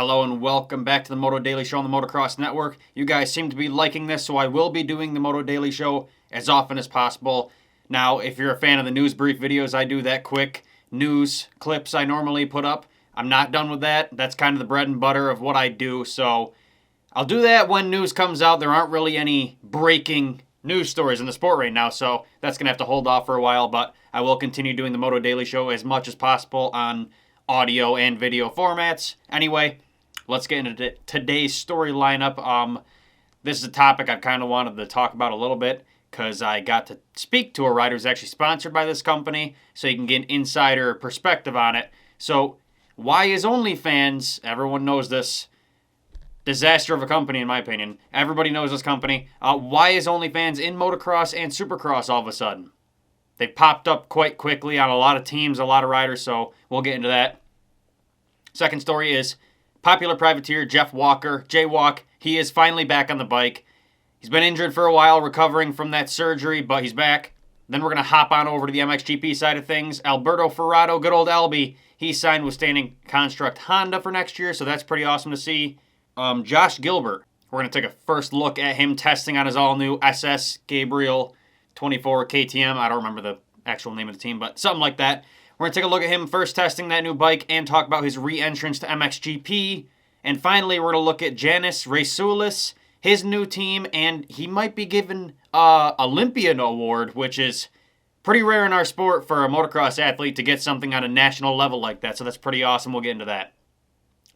Hello and welcome back to the Moto Daily Show on the Motocross Network. You guys seem to be liking this, so I will be doing the Moto Daily Show as often as possible. Now, if you're a fan of the news brief videos, I do that quick news clips I normally put up. I'm not done with that. That's kind of the bread and butter of what I do, so I'll do that when news comes out. There aren't really any breaking news stories in the sport right now, so that's going to have to hold off for a while, but I will continue doing the Moto Daily Show as much as possible on audio and video formats. Anyway, let's get into today's story lineup. This is a topic I've kind of wanted to talk about a little bit because I got to speak to a rider who's actually sponsored by this company, so you can get an insider perspective on it. So, why is OnlyFans, everyone knows this, disaster of a company in my opinion. Everybody knows this company. Why is OnlyFans in motocross and supercross all of a sudden? They popped up quite quickly on a lot of teams, a lot of riders, so we'll get into that. Second story is popular privateer Jeff Walker, J-Walk. He is finally back on the bike. He's been injured for a while, recovering from that surgery, but he's back. Then we're going to hop on over to the MXGP side of things. Alberto Forato, good old Albie, he signed with Standing Construct Honda for next year, so that's pretty awesome to see. Josh Gilbert, we're going to take a first look at him testing on his all-new SS Gabriel SS24 KTM. I don't remember the actual name of the team, but something like that. We're going to take a look at him first testing that new bike and talk about his re-entrance to MXGP. And finally, we're going to look at Jānis Reišulis, his new team, and he might be given an Olympian award, which is pretty rare in our sport for a motocross athlete to get something on a national level like that, so that's pretty awesome. We'll get into that.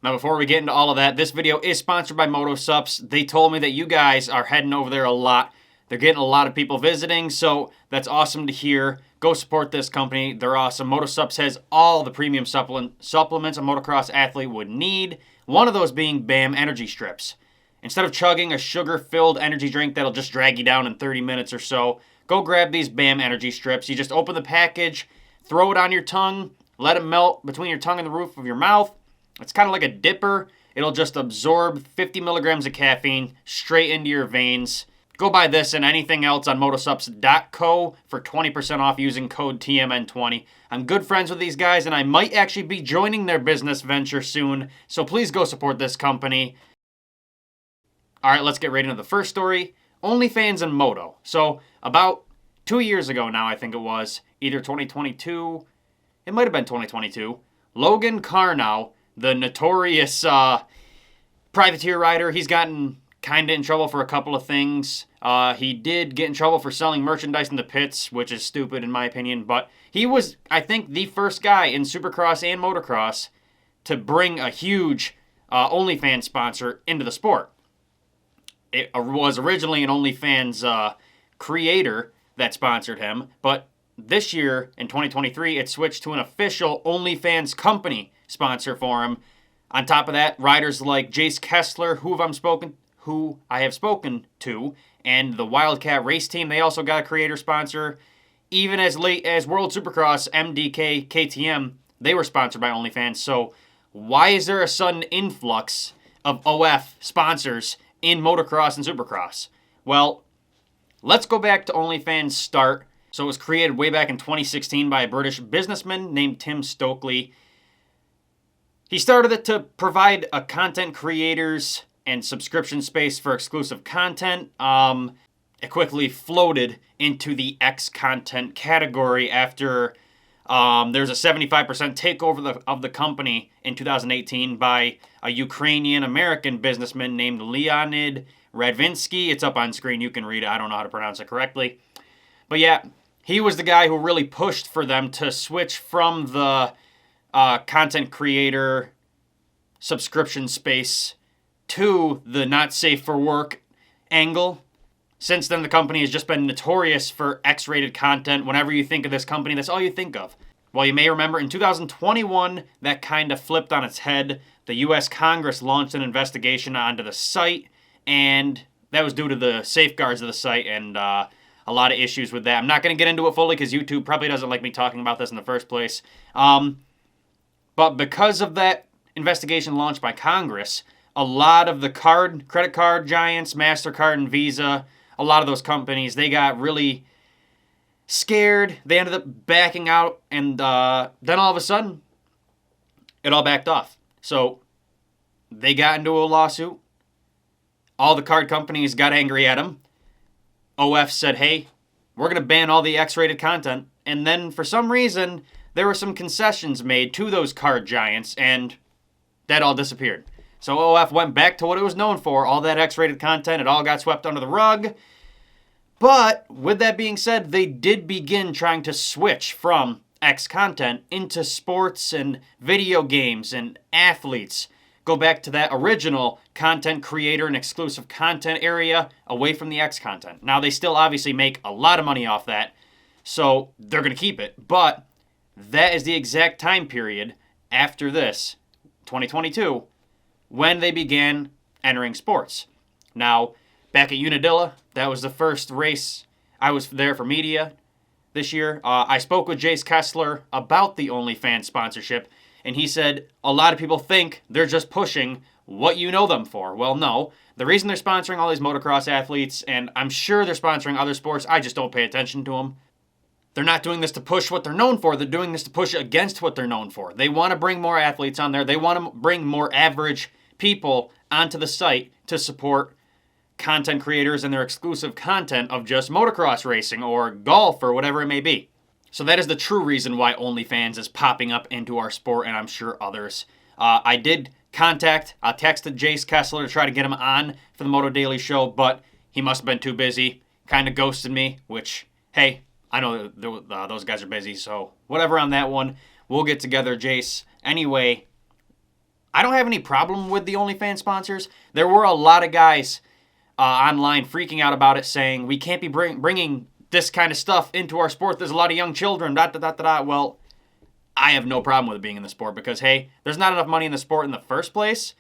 Now, before we get into all of that, this video is sponsored by Moto Sups. They told me that you guys are heading over there a lot. They're getting a lot of people visiting, so that's awesome to hear. Go support this company. They're awesome. Moto Sups has all the premium supplements a motocross athlete would need, one of those being BAM energy strips. Instead of chugging a sugar-filled energy drink that'll just drag you down in 30 minutes or so, go grab these BAM energy strips. You just open the package, throw it on your tongue, let it melt between your tongue and the roof of your mouth. It's kind of like a dipper. It'll just absorb 50 milligrams of caffeine straight into your veins. Go buy this and anything else on motosups.co for 20% off using code TMN20. I'm good friends with these guys, and I might actually be joining their business venture soon, so please go support this company. All right, let's get right into the first story. OnlyFans and Moto. So about 2 years ago now, I think it was, either 2022, it might have been 2022, Logan Carnow, the notorious privateer rider, he's gotten kind of in trouble for a couple of things. He did get in trouble for selling merchandise in the pits, which is stupid in my opinion, but he was, I think, the first guy in Supercross and Motocross to bring a huge OnlyFans sponsor into the sport. It was originally an OnlyFans creator that sponsored him, but this year, in 2023, it switched to an official OnlyFans company sponsor for him. On top of that, riders like Jace Kessler, who I have spoken to, and the Wildcat race team, they also got a creator sponsor. Even as late as World Supercross, MDK, KTM, they were sponsored by OnlyFans. So why is there a sudden influx of OF sponsors in motocross and supercross? Well, let's go back to OnlyFans' start. So it was created way back in 2016 by a British businessman named Tim Stokely. He started it to provide a content creators and subscription space for exclusive content. It quickly floated into the X content category after there's a 75% takeover of the company in 2018 by a Ukrainian-American businessman named Leonid Radvinsky. It's up on screen. You can read it. I don't know how to pronounce it correctly. But yeah, he was the guy who really pushed for them to switch from the content creator subscription space to the not safe for work angle. Since then, the company has just been notorious for X-rated content. Whenever you think of this company, that's all you think of. Well, you may remember in 2021, that kind of flipped on its head. The U.S. Congress launched an investigation onto the site, and that was due to the safeguards of the site and a lot of issues with that. I'm not going to get into it fully because YouTube probably doesn't like me talking about this in the first place. But because of that investigation launched by Congress, a lot of the credit card giants, MasterCard and Visa, a lot of those companies, they got really scared. They ended up backing out, and then all of a sudden, it all backed off. So they got into a lawsuit. All the card companies got angry at them. OF said, hey, we're going to ban all the X-rated content. And then for some reason, there were some concessions made to those card giants, and that all disappeared. So OF went back to what it was known for, all that X-rated content. It all got swept under the rug. But with that being said, they did begin trying to switch from X content into sports and video games and athletes. Go back to that original content creator and exclusive content area away from the X content. Now, they still obviously make a lot of money off that, so they're going to keep it. But that is the exact time period after this, 2022, when they began entering sports. Now, back at Unadilla, that was the first race I was there for media this year. I spoke with Jace Kessler about the OnlyFans sponsorship, and he said a lot of people think they're just pushing what you know them for. Well, no. The reason they're sponsoring all these motocross athletes, and I'm sure they're sponsoring other sports, I just don't pay attention to them. They're not doing this to push what they're known for. They're doing this to push against what they're known for. They want to bring more athletes on there. They want to bring more average people onto the site to support content creators and their exclusive content of just motocross racing or golf or whatever it may be. So that is the true reason why OnlyFans is popping up into our sport, and I'm sure others. I texted Jace Kessler to try to get him on for the Moto Daily Show, but he must have been too busy, kind of ghosted me, which, hey, I know those guys are busy, so whatever on that one. We'll get together, Jace. Anyway, I don't have any problem with the OnlyFans sponsors. There were a lot of guys online freaking out about it, saying we can't be bringing this kind of stuff into our sport. There's a lot of young children, Well, I have no problem with it being in the sport because, hey, there's not enough money in the sport in the first place.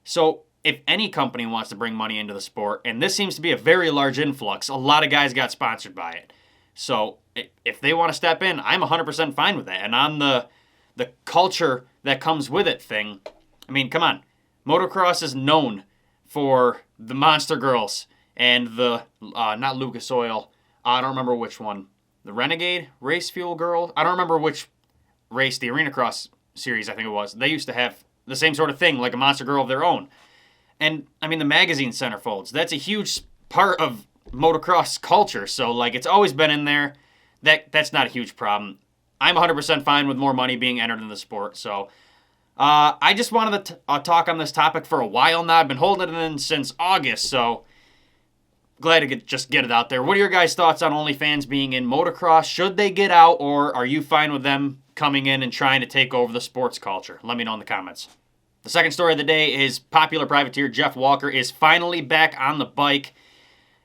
So if any company wants to bring money into the sport, and this seems to be a very large influx, a lot of guys got sponsored by it. So if they want to step in, I'm 100% fine with that. And on the culture that comes with it thing, I mean, come on. Motocross is known for the Monster Girls and the, not Lucas Oil, I don't remember which one. The Renegade Race Fuel Girl? I don't remember which race, the Arena Cross series, I think it was. They used to have the same sort of thing, like a Monster Girl of their own. And, I mean, the magazine centerfolds, that's a huge part of motocross culture. So, like, it's always been in there. That's not a huge problem. I'm 100% fine with more money being entered in the sport. So, I just wanted to talk on this topic for a while now. I've been holding it in since August, so glad to just get it out there. What are your guys' thoughts on OnlyFans being in motocross? Should they get out, or are you fine with them coming in and trying to take over the sports culture? Let me know in the comments. The second story of the day is popular privateer Jeff Walker is finally back on the bike.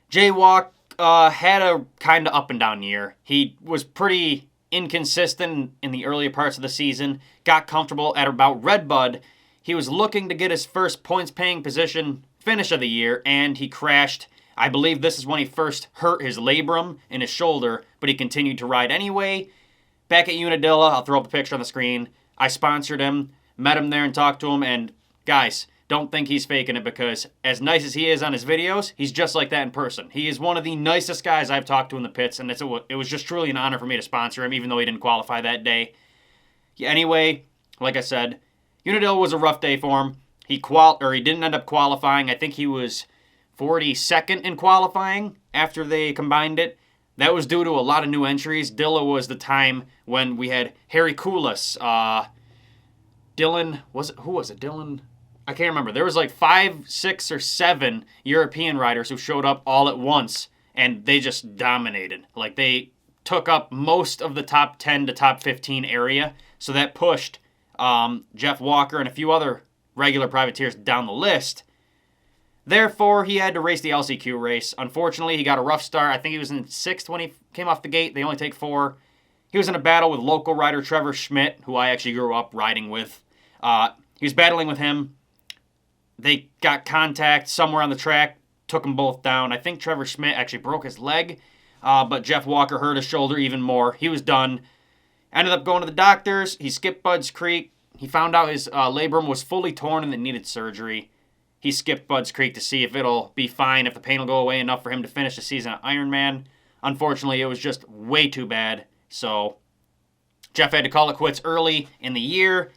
Jay Walk had a kind of up and down year. He was pretty inconsistent in the earlier parts of the season, got comfortable at about Redbud. He was looking to get his first points-paying position finish of the year, and he crashed. I believe this is when he first hurt his labrum in his shoulder, but he continued to ride anyway. Back at Unadilla, I'll throw up a picture on the screen. I sponsored him, met him there and talked to him, and guys, don't think he's faking it, because as nice as he is on his videos, he's just like that in person. He is one of the nicest guys I've talked to in the pits, and it was just truly an honor for me to sponsor him, even though he didn't qualify that day. Anyway, like I said, Unadilla was a rough day for him. He didn't end up qualifying. I think he was 42nd in qualifying after they combined it. That was due to a lot of new entries. Dilla was the time when we had Harri Kullas, Dylan, who was it? Dylan? I can't remember. There was like 5, 6, or 7 European riders who showed up all at once, and they just dominated. Like, they took up most of the top 10 to top 15 area, so that pushed Jeff Walker and a few other regular privateers down the list. Therefore, he had to race the LCQ race. Unfortunately, he got a rough start. I think he was in 6th when he came off the gate. They only take 4. He was in a battle with local rider Trevor Schmidt, who I actually grew up riding with. He was battling with him. They got contact somewhere on the track, took them both down. I think Trevor Schmidt actually broke his leg, but Jeff Walker hurt his shoulder even more. He was done. Ended up going to the doctors. He skipped Budds Creek. He found out his labrum was fully torn and it needed surgery. He skipped Budds Creek to see if it'll be fine, if the pain will go away enough for him to finish the season at Ironman. Unfortunately, it was just way too bad. So Jeff had to call it quits early in the year.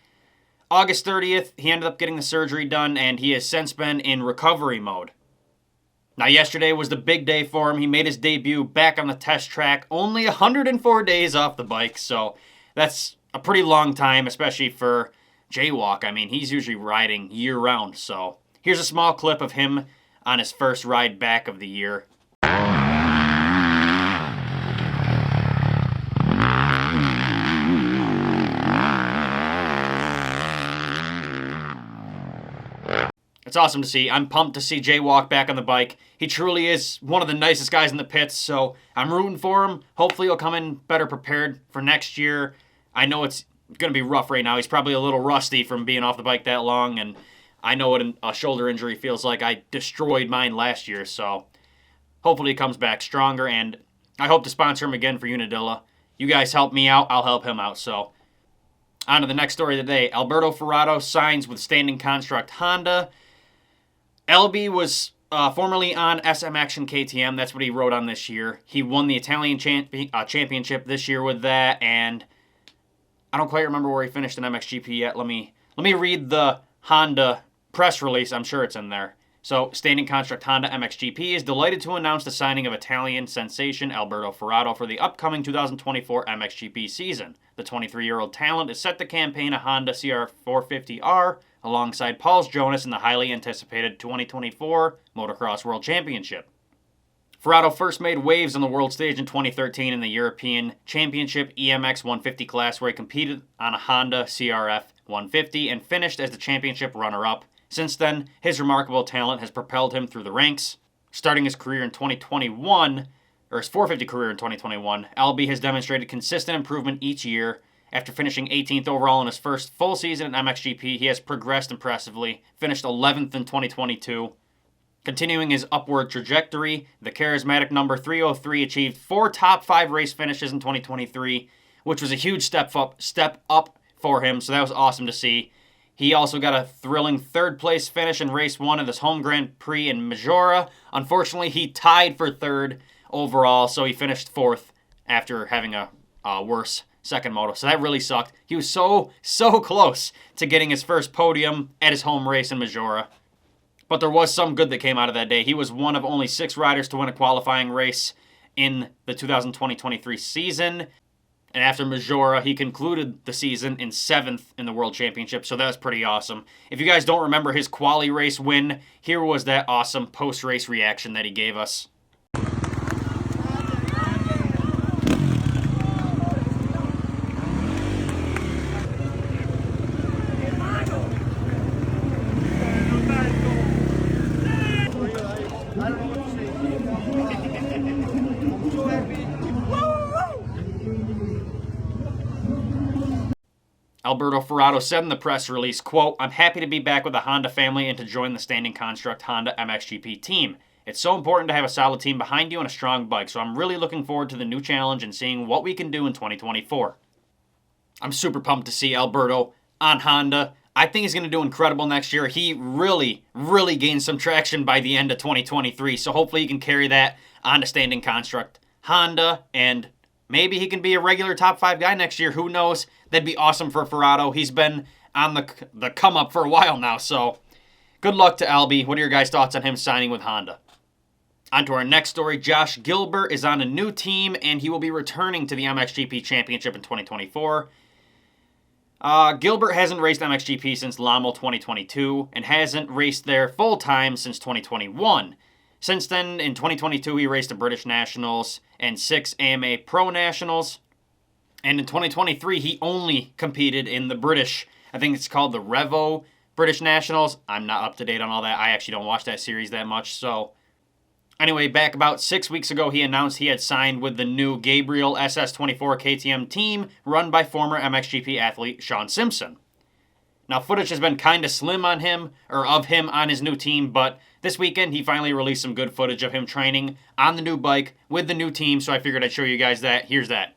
August 30th, he ended up getting the surgery done, and he has since been in recovery mode. Now, yesterday was the big day for him. He made his debut back on the test track, only 104 days off the bike, so that's a pretty long time, especially for Jaywalk. I mean, he's usually riding year-round, so here's a small clip of him on his first ride back of the year. It's awesome to see. I'm pumped to see Jaywalk back on the bike. He truly is one of the nicest guys in the pits, so I'm rooting for him. Hopefully he'll come in better prepared for next year. I know it's going to be rough right now. He's probably a little rusty from being off the bike that long, and I know what a shoulder injury feels like. I destroyed mine last year, so hopefully he comes back stronger, and I hope to sponsor him again for Unadilla. You guys help me out, I'll help him out. So on to the next story of the day. Alberto Forato signs with Standing Construct Honda. LB was formerly on SM Action KTM. That's what he rode on this year. He won the Italian championship this year with that, and I don't quite remember where he finished in MXGP yet. Let me read the Honda press release. I'm sure it's in there. So, Standing Construct Honda MXGP is delighted to announce the signing of Italian sensation Alberto Forato for the upcoming 2024 MXGP season. The 23-year-old talent is set to campaign a Honda CR450R alongside Pauls Jonass in the highly anticipated 2024 Motocross World Championship. Forato first made waves on the world stage in 2013 in the European Championship EMX250 class, where he competed on a Honda CRF 150 and finished as the championship runner-up. Since then, his remarkable talent has propelled him through the ranks. Starting his career in 2021, or his 450 career in 2021, LB has demonstrated consistent improvement each year. After finishing 18th overall in his first full season at MXGP, he has progressed impressively, finished 11th in 2022. Continuing his upward trajectory, the charismatic number 303 achieved 4 top 5 race finishes in 2023, which was a huge step up for him, so that was awesome to see. He also got a thrilling third-place finish in Race 1 of this home Grand Prix in Majora. Unfortunately, he tied for third overall, so he finished 4th after having a worse second moto. So that really sucked. He was so close to getting his first podium at his home race in Majora. But there was some good that came out of that day. He was one of only 6 riders to win a qualifying race in the 2020-23 season. And after Majora, he concluded the season in 7th in the World Championship, so that was pretty awesome. If you guys don't remember his quali race win, here was that awesome post-race reaction that he gave us. Alberto Forato said in the press release, quote, "I'm happy to be back with the Honda family and to join the Standing Construct Honda MXGP team. It's so important to have a solid team behind you and a strong bike, so I'm really looking forward to the new challenge and seeing what we can do in 2024. I'm super pumped to see Alberto on Honda. I think he's going to do incredible next year. He really gained some traction by the end of 2023, so hopefully he can carry that on to Standing Construct Honda, and maybe he can be a regular top 5 guy next year. Who knows? That'd be awesome for Forato. He's been on the come up for a while now, so good luck to Albie. What are your guys' thoughts on him signing with Honda? On to our next story. Josh Gilbert is on a new team, and he will be returning to the MXGP Championship in 2024. Gilbert hasn't raced MXGP since Lommel 2022 and hasn't raced there full-time since 2021. Since then, in 2022, he raced the British Nationals and 6 AMA Pro Nationals. And in 2023, he only competed in the British, I think it's called the Revo British Nationals. I'm not up to date on all that. I actually don't watch that series that much. So anyway, back about 6 weeks ago, he announced he had signed with the new Gabriel SS24 KTM team run by former MXGP athlete Sean Simpson. Now, footage has been kind of slim on him, or of him on his new team, but this weekend he finally released some good footage of him training on the new bike with the new team, so I figured I'd show you guys that. Here's that.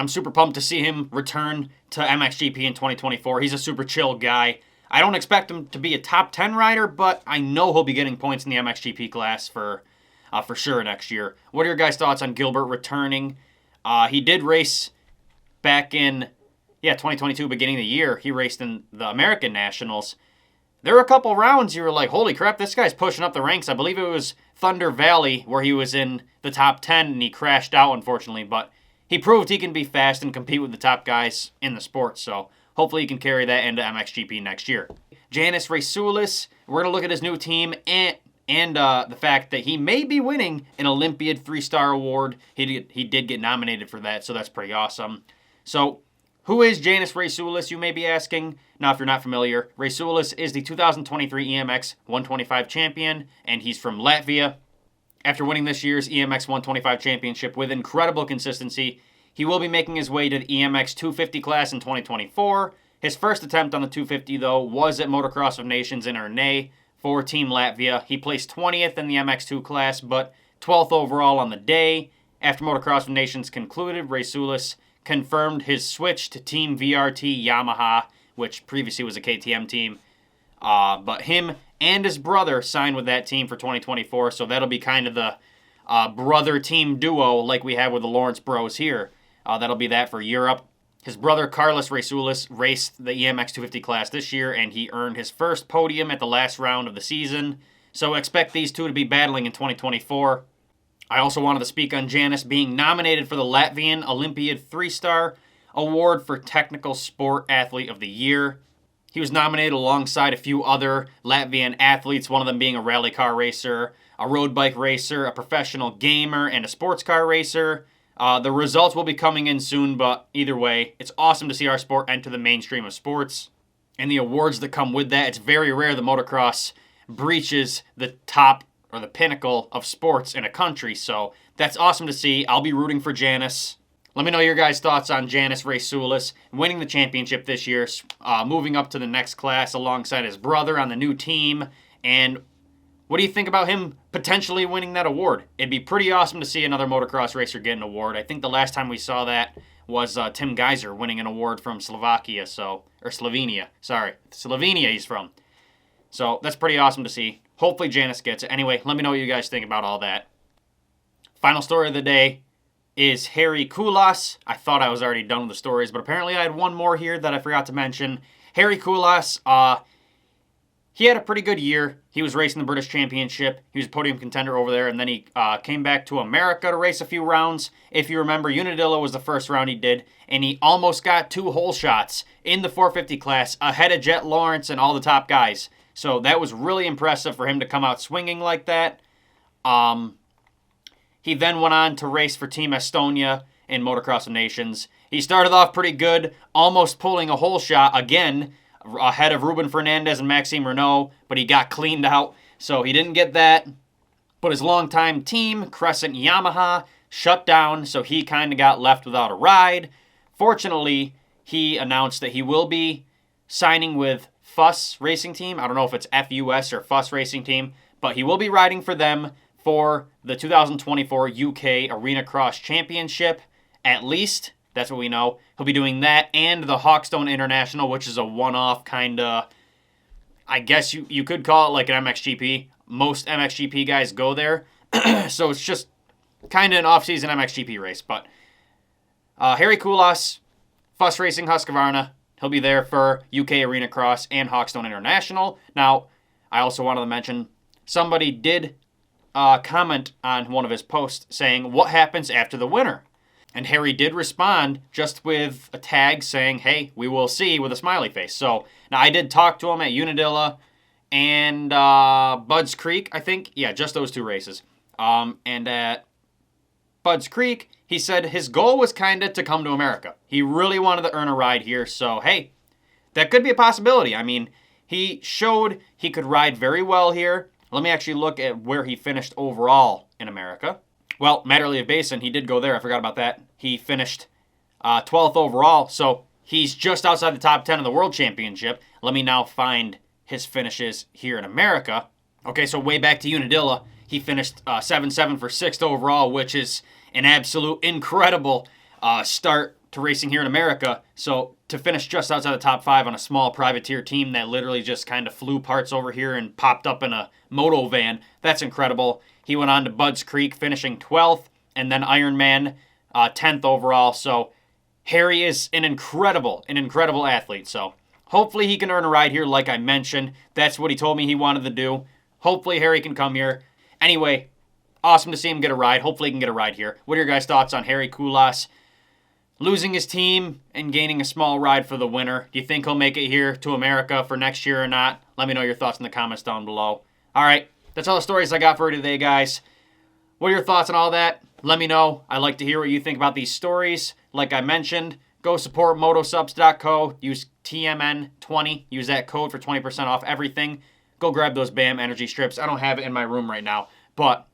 I'm super pumped to see him return to MXGP in 2024. He's a super chill guy. I don't expect him to be a top 10 rider, but I know he'll be getting points in the MXGP class for sure next year. What are your guys' thoughts on Gilbert returning? He did race back in 2022, beginning of the year. He raced in the American Nationals. There were a couple rounds you were like, holy crap, this guy's pushing up the ranks. I believe it was Thunder Valley where he was in the top 10 and he crashed out, unfortunately. But he proved he can be fast and compete with the top guys in the sport. So hopefully he can carry that into MXGP next year. Jānis Reišulis, we're going to look at his new team and the fact that he may be winning an Olympiad 3-star award. He did get nominated for that, so that's pretty awesome. So who is Jānis Reišulis, you may be asking? Now, if you're not familiar, Reišulis is the 2023 EMX250 champion, and he's from Latvia. After winning this year's EMX250 Championship with incredible consistency, he will be making his way to the EMX250 class in 2024. His first attempt on the 250, though, was at Motocross of Nations in Ønly for Team Latvia. He placed 20th in the MX2 class, but 12th overall on the day. After Motocross of Nations concluded, Reišulis confirmed his switch to Team VRT Yamaha, which previously was a KTM team. But him and his brother signed with that team for 2024, so that'll be kind of the brother team duo like we have with the Lawrence Bros here. That'll be that for Europe. His brother Carlos Reišulis raced the EMX250 class this year, and he earned his first podium at the last round of the season. So expect these two to be battling in 2024. I also wanted to speak on Jānis being nominated for the Latvian Olympiad 3-star award for Technical Sport Athlete of the Year. He was nominated alongside a few other Latvian athletes, one of them being a rally car racer, a road bike racer, a professional gamer, and a sports car racer. The results will be coming in soon, but either way, it's awesome to see our sport enter the mainstream of sports. And the awards that come with that, it's very rare that motocross breaches the top or the pinnacle of sports in a country, so that's awesome to see. I'll be rooting for Jānis. Let me know your guys' thoughts on Jānis Reišulis winning the championship this year, moving up to the next class alongside his brother on the new team, and what do you think about him potentially winning that award? It'd be pretty awesome to see another motocross racer get an award. I think the last time we saw that was Tim Geiser winning an award from Slovenia he's from. So that's pretty awesome to see. Hopefully Jānis gets it. Anyway, let me know what you guys think about all that. Final story of the day is Harri Kullas. I thought I was already done with the stories, but apparently I had one more here that I forgot to mention. Harri Kullas, he had a pretty good year. He was racing the British Championship. He was a podium contender over there, and then he came back to America to race a few rounds. If you remember, Unadilla was the first round he did, and he almost got 2 hole shots in the 450 class ahead of Jet Lawrence and all the top guys. So that was really impressive for him to come out swinging like that. He then went on to race for Team Estonia in Motocross of Nations. He started off pretty good, almost pulling a hole shot again ahead of Ruben Fernandez and Maxime Renault, but he got cleaned out, so he didn't get that. But his longtime team, Crescent Yamaha, shut down, so he kind of got left without a ride. Fortunately, he announced that he will be signing with FUS Racing Team. I don't know if it's FUS or FUS Racing Team, but he will be riding for them for the 2024 UK Arena Cross Championship, at least. That's what we know. He'll be doing that and the Hawkstone International, which is a one-off kind of, I guess you could call it like an MXGP. Most MXGP guys go there. So it's just kind of an off-season MXGP race. But Harri Kullas, FUS Racing Husqvarna, he'll be there for UK Arena Cross and Hawkstone International. Now, I also wanted to mention, somebody did comment on one of his posts saying, what happens after the winner? And Harri did respond just with a tag saying, hey, we will see, with a smiley face. So, now I did talk to him at Unadilla and Budds Creek, I think. Yeah, just those 2 races. And at Budds Creek, he said his goal was kind of to come to America. He really wanted to earn a ride here. So, hey, that could be a possibility. I mean, he showed he could ride very well here. Let me actually look at where he finished overall in America. Well, Matterley Basin, he did go there. I forgot about that. He finished 12th overall, so he's just outside the top 10 of the World Championship. Let me now find his finishes here in America. Okay, so way back to Unadilla, he finished 7-7 for 6th overall, which is an absolute incredible start to racing here in America. So to finish just outside the top 5 on a small privateer team that literally just kind of flew parts over here and popped up in a moto van, that's incredible. He went on to Budds Creek, finishing 12th, and then Ironman, 10th overall. So Harri is an incredible athlete. So hopefully he can earn a ride here, like I mentioned. That's what he told me he wanted to do. Hopefully Harri can come here. Anyway, awesome to see him get a ride. Hopefully he can get a ride here. What are your guys' thoughts on Harri Kullas losing his team and gaining a small ride for the winter? Do you think he'll make it here to America for next year or not? Let me know your thoughts in the comments down below. All right, that's all the stories I got for you today, guys. What are your thoughts on all that? Let me know. I'd like to hear what you think about these stories. Like I mentioned, go support motosubs.co. Use TMN20. Use that code for 20% off everything. Go grab those BAM energy strips. I don't have it in my room right now, but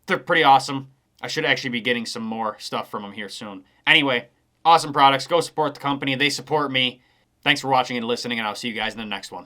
they're pretty awesome. I should actually be getting some more stuff from them here soon. Anyway, awesome products. Go support the company. They support me. Thanks for watching and listening, and I'll see you guys in the next one.